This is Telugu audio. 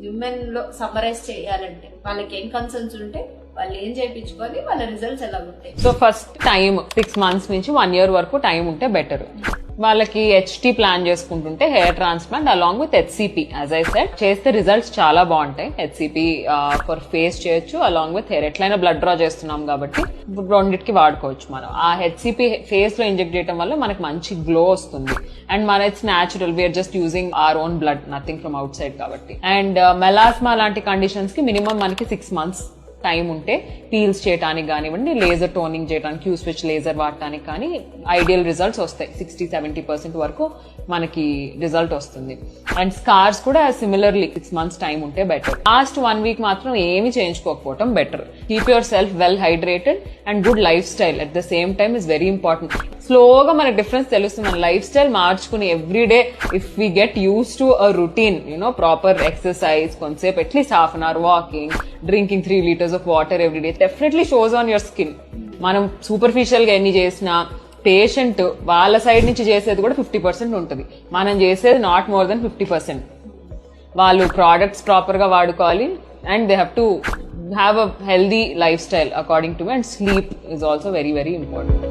విమెన్ లో సమ్మరైజ్ చేయాలంటే వాళ్ళకి ఏం కన్సర్న్స్ ఉంటే వాళ్ళు ఏం చేయించుకోవాలి, వాళ్ళ రిజల్ట్స్ ఎలా ఉంటాయి. సో ఫస్ట్ టైం 6 months నుంచి 1 year వరకు టైం ఉంటే బెటర్. వాళ్ళకి HT ప్లాన్ చేసుకుంటుంటే hair transplant along with HCP as I said చేస్తే రిజల్ట్స్ చాలా బాగుంటాయి. HCP ఫర్ ఫేస్ చేయొచ్చు అలాంగ్ విత్ హెయిర్. ఎట్లయినా బ్లడ్ డ్రా చేస్తున్నాం కాబట్టి రెండింటికి వాడుకోవచ్చు మనం. ఆ HCP ఫేస్ లో ఇంజెక్ట్ చేయడం వల్ల మనకి మంచి గ్లో వస్తుంది. అండ్ మన it's natural, we're just using our own blood, nothing from outside కాబట్టి. అండ్ మెలాస్మా లాంటి కండిషన్స్ కి మినిమం మనకి 6 months టైం ఉంటే పీల్స్ చేయడానికి కానివ్వండి, లేజర్ టోనింగ్ చేయడానికి క్యూ స్విచ్ లేజర్ వాడటానికి కానీ ఐడియల్ రిజల్ట్స్ వస్తాయి. 60-70% వరకు మనకి రిజల్ట్ వస్తుంది. అండ్ స్కార్స్ కూడా సిమిలర్లీ 6 months టైం ఉంటే బెటర్. లాస్ట్ 1 week మాత్రం ఏమి చేయించుకోకపోవడం better. Keep yourself well hydrated and good lifestyle at the same time is very important. స్లోగా మనకి డిఫరెన్స్ తెలుస్తుంది. మన లైఫ్ స్టైల్ మార్చుకుని everyday if we get use to a routine, proper exercise, కొంతసేపు atleast half an hour walking, drinking 3 liters of water every day definitely shows on your skin. మనం సూపర్ఫిషియల్ గా ఎన్ని చేసినా పేషెంట్ వాళ్ళ సైడ్ నుంచి చేసేది కూడా 50% ఉంటుంది. మనం చేసేది నాట్ మోర్ దెన్ 50%. వాళ్ళు ప్రోడక్ట్స్ ప్రాపర్ గా వాడుకోవాలి and they have to have a healthy life style according to me. And sleep is also very very important.